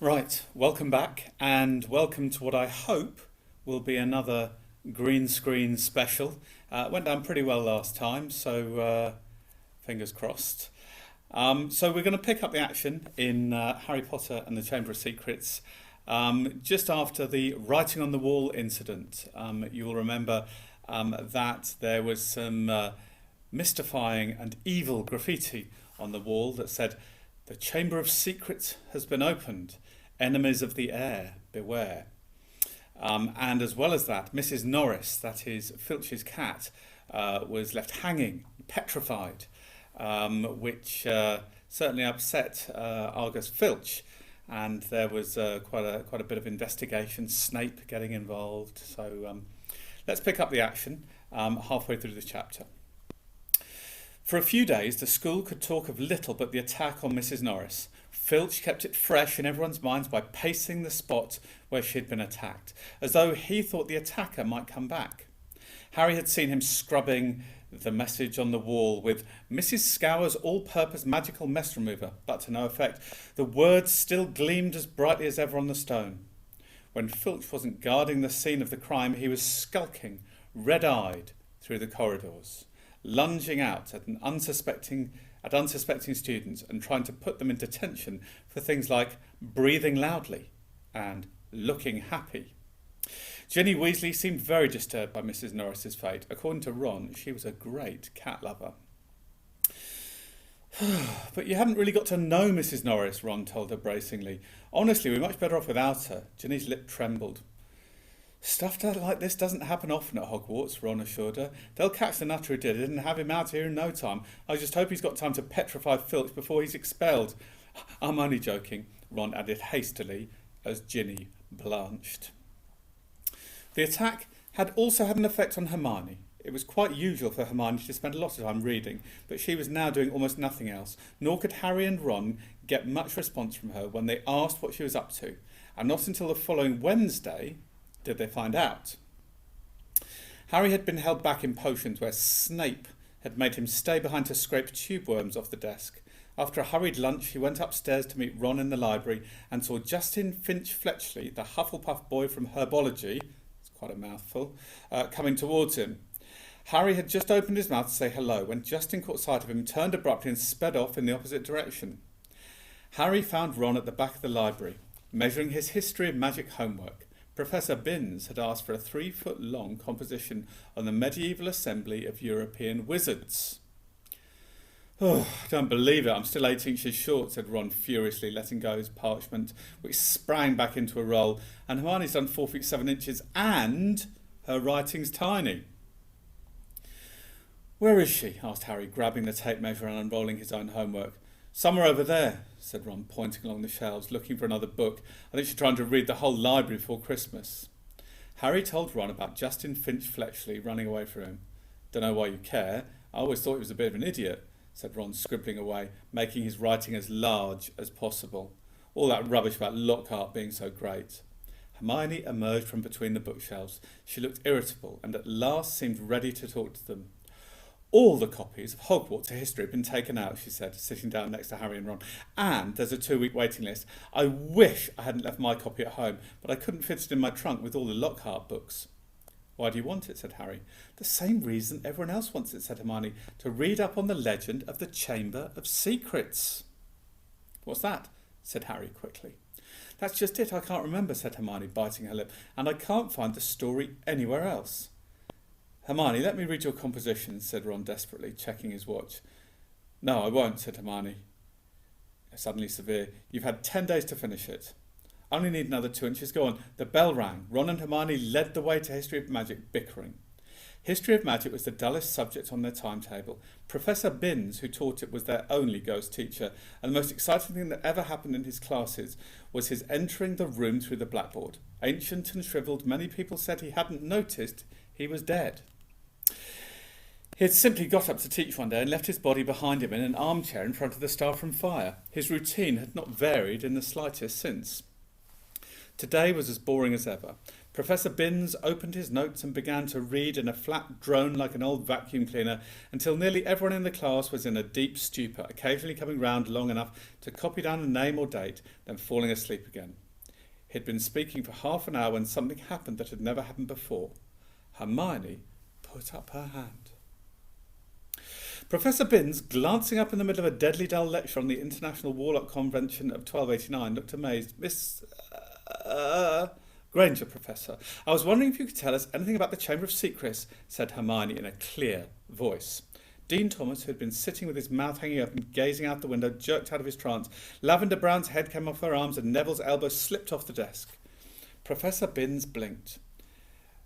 Right, welcome back and welcome to what I hope will be another green screen special. Went down pretty well last time, so fingers crossed. So we're going to pick up the action in Harry Potter and the Chamber of Secrets just after the writing on the wall incident. You will remember that there was some mystifying and evil graffiti on the wall that said, "The Chamber of Secrets has been opened. Enemies of the air, beware." And as well as that, Mrs. Norris, that is Filch's cat, was left hanging, petrified, which certainly upset Argus Filch. And there was quite a bit of investigation, Snape getting involved. So let's pick up the action halfway through the chapter. For a few days, the school could talk of little but the attack on Mrs. Norris. Filch kept it fresh in everyone's minds by pacing the spot where she had been attacked, as though he thought the attacker might come back. Harry had seen him scrubbing the message on the wall with "Mrs. Scour's all-purpose magical mess remover," but to no effect. The words still gleamed as brightly as ever on the stone. When Filch wasn't guarding the scene of the crime, he was skulking, red-eyed, through the corridors, lunging out at unsuspecting students and trying to put them in detention for things like breathing loudly and looking happy. Ginny Weasley seemed very disturbed by Mrs. Norris's fate. According to Ron, she was a great cat lover. "But you haven't really got to know Mrs. Norris," Ron told her bracingly. "Honestly, we're much better off without her." Ginny's lip trembled. "Stuff like this doesn't happen often at Hogwarts," Ron assured her. "They'll catch the nutter who did it and have him out here in no time. I just hope he's got time to petrify Filch before he's expelled." "I'm only joking," Ron added hastily as Ginny blanched. The attack had also had an effect on Hermione. It was quite usual for Hermione to spend a lot of time reading, but she was now doing almost nothing else, nor could Harry and Ron get much response from her when they asked what she was up to, and not until the following Wednesday did they find out. Harry had been held back in potions where Snape had made him stay behind to scrape tube worms off the desk. After a hurried lunch, he went upstairs to meet Ron in the library and saw Justin Finch-Fletchley, the Hufflepuff boy from Herbology, it's quite a mouthful, coming towards him. Harry had just opened his mouth to say hello when Justin caught sight of him, turned abruptly and sped off in the opposite direction. Harry found Ron at the back of the library, measuring his history of magic homework. Professor Binns had asked for a 3-foot-long composition on the medieval assembly of European wizards. "Oh, I don't believe it. I'm still 8 inches short," said Ron furiously, letting go his parchment, which sprang back into a roll. "And Hermione's done 4 feet 7 inches, and her writing's tiny." "Where is she?" asked Harry, grabbing the tape measure and unrolling his own homework. "Somewhere over there," said Ron, pointing along the shelves, looking for another book. "I think she's trying to read the whole library before Christmas." Harry told Ron about Justin Finch-Fletchley running away from him. "Don't know why you care. I always thought he was a bit of an idiot," said Ron, scribbling away, making his writing as large as possible. All that rubbish about Lockhart being so great. Hermione emerged from between the bookshelves. She looked irritable and at last seemed ready to talk to them. "All the copies of Hogwarts history have been taken out," she said, sitting down next to Harry and Ron. "And there's a 2-week waiting list. I wish I hadn't left my copy at home, but I couldn't fit it in my trunk with all the Lockhart books." "Why do you want it?" said Harry. "The same reason everyone else wants it," said Hermione. "To read up on the legend of the Chamber of Secrets." "What's that?" said Harry quickly. "That's just it. I can't remember," said Hermione, biting her lip. "And I can't find the story anywhere else." "Hermione, let me read your composition," said Ron desperately, checking his watch. "No, I won't," said Hermione, suddenly severe. "You've had 10 days to finish it." "I only need another 2 inches. Go on." The bell rang. Ron and Hermione led the way to History of Magic, bickering. History of Magic was the dullest subject on their timetable. Professor Binns, who taught it, was their only ghost teacher, and the most exciting thing that ever happened in his classes was his entering the room through the blackboard. Ancient and shriveled, many people said he hadn't noticed he was dead. He had simply got up to teach one day and left his body behind him in an armchair in front of the Star from Fire. His routine had not varied in the slightest since. Today was as boring as ever. Professor Binns opened his notes and began to read in a flat drone like an old vacuum cleaner until nearly everyone in the class was in a deep stupor, occasionally coming round long enough to copy down a name or date, then falling asleep again. He'd been speaking for half an hour when something happened that had never happened before. Hermione put up her hand. Professor Binns, glancing up in the middle of a deadly dull lecture on the International Warlock Convention of 1289, looked amazed. Miss Granger, Professor, I was wondering if you could tell us anything about the Chamber of Secrets, said Hermione in a clear voice. Dean Thomas, who had been sitting with his mouth hanging open, gazing out the window, jerked out of his trance. Lavender Brown's head came off her arms and Neville's elbow slipped off the desk. Professor Binns blinked.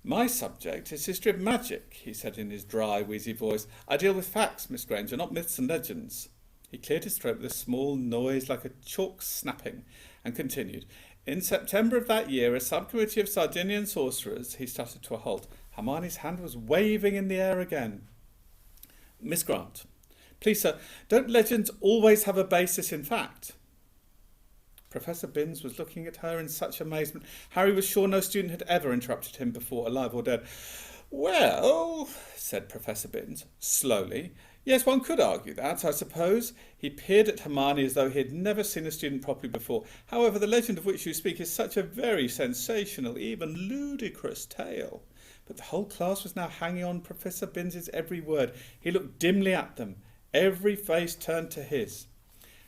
My subject is history of magic, he said in his dry, wheezy voice. I deal with facts, Miss Granger, not myths and legends. He cleared his throat with a small noise like a chalk snapping and continued. In September of that year, a subcommittee of Sardinian sorcerers, he stuttered to a halt. Hermione's hand was waving in the air again. Miss Grant, please, sir, don't legends always have a basis in fact? Professor Binns was looking at her in such amazement. Harry was sure no student had ever interrupted him before, alive or dead. Well, said Professor Binns, slowly, yes, one could argue that, I suppose. He peered at Hermione as though he had never seen a student properly before. However, the legend of which you speak is such a very sensational, even ludicrous tale. But the whole class was now hanging on Professor Binns's every word. He looked dimly at them. Every face turned to his.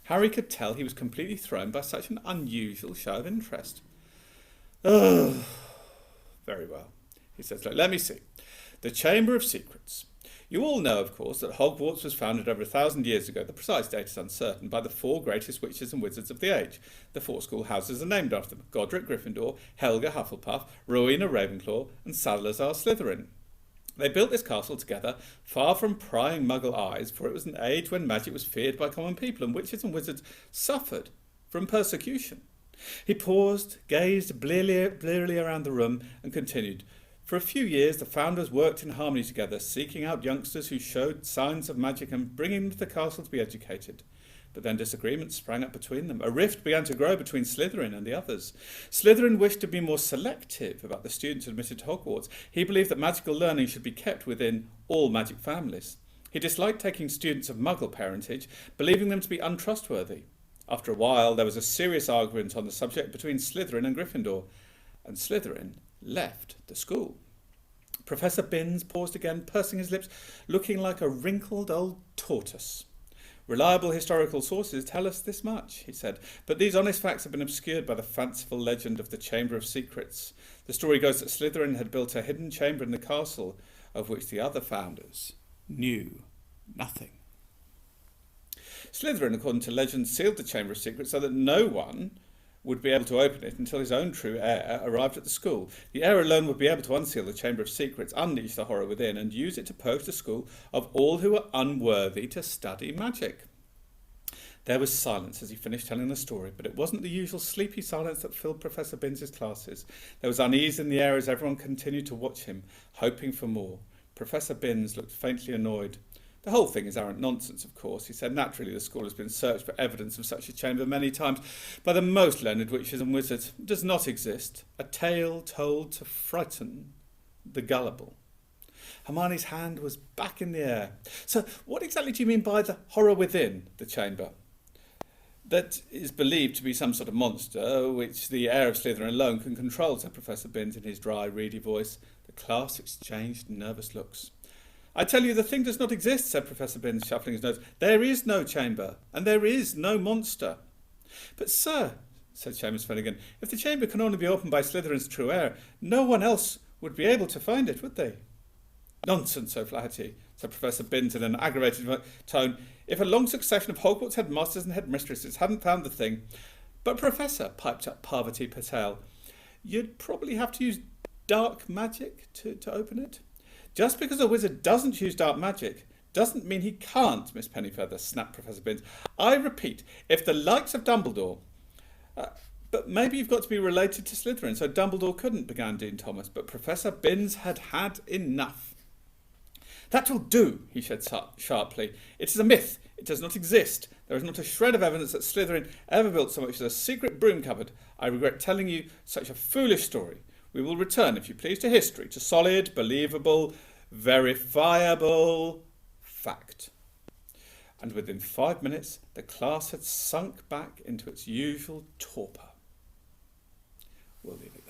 Harry could tell he was completely thrown by such an unusual show of interest. Oh, very well, he said slowly. Let me see. The Chamber of Secrets. You all know, of course, that Hogwarts was founded over 1,000 years ago, the precise date is uncertain, by the four greatest witches and wizards of the age. The four schoolhouses are named after them: Godric Gryffindor, Helga Hufflepuff, Rowena Ravenclaw, and Salazar Slytherin. They built this castle together, far from prying Muggle eyes, for it was an age when magic was feared by common people and witches and wizards suffered from persecution. He paused, gazed blearily around the room, and continued. For a few years, the founders worked in harmony together, seeking out youngsters who showed signs of magic and bringing them to the castle to be educated. But then disagreements sprang up between them. A rift began to grow between Slytherin and the others. Slytherin wished to be more selective about the students admitted to Hogwarts. He believed that magical learning should be kept within all magic families. He disliked taking students of Muggle parentage, believing them to be untrustworthy. After a while, there was a serious argument on the subject between Slytherin and Gryffindor, and Slytherin left the school. Professor Binns paused again, pursing his lips, looking like a wrinkled old tortoise. Reliable historical sources tell us this much, he said, but these honest facts have been obscured by the fanciful legend of the Chamber of Secrets. The story goes that Slytherin had built a hidden chamber in the castle, of which the other founders knew nothing. Slytherin, according to legend, sealed the Chamber of Secrets so that no one would be able to open it until his own true heir arrived at the school. The heir alone would be able to unseal the Chamber of Secrets, unleash the horror within, and use it to purge the school of all who were unworthy to study magic. There was silence as he finished telling the story, but it wasn't the usual sleepy silence that filled Professor Binns' classes. There was unease in the air as everyone continued to watch him, hoping for more. Professor Binns looked faintly annoyed. The whole thing is arrant nonsense, of course, he said. Naturally, the school has been searched for evidence of such a chamber many times by the most learned witches and wizards. It does not exist. A tale told to frighten the gullible. Hermione's hand was back in the air. So what exactly do you mean by the horror within the chamber? That is believed to be some sort of monster which the heir of Slytherin alone can control, said Professor Binns in his dry, reedy voice. The class exchanged nervous looks. I tell you, the thing does not exist, said Professor Binns, shuffling his nose. There is no chamber, and there is no monster. But, sir, said Seamus Finnegan, if the chamber can only be opened by Slytherin's true heir, no one else would be able to find it, would they? Nonsense, O'Flaherty, said Professor Binns in an aggravated tone. If a long succession of Hogwarts headmasters and headmistresses hadn't found the thing... But, Professor, piped up Parvati Patel, you'd probably have to use dark magic to open it. Just because a wizard doesn't use dark magic doesn't mean he can't, Miss Pennyfeather, snapped Professor Binns. I repeat, if the likes of Dumbledore... but maybe you've got to be related to Slytherin, so Dumbledore couldn't, began Dean Thomas, but Professor Binns had had enough. That will do, he said sharply. It is a myth. It does not exist. There is not a shred of evidence that Slytherin ever built so much as a secret broom cupboard. I regret telling you such a foolish story. We will return, if you please, to history, to solid, believable, verifiable fact. And within 5 minutes, the class had sunk back into its usual torpor. We'll leave it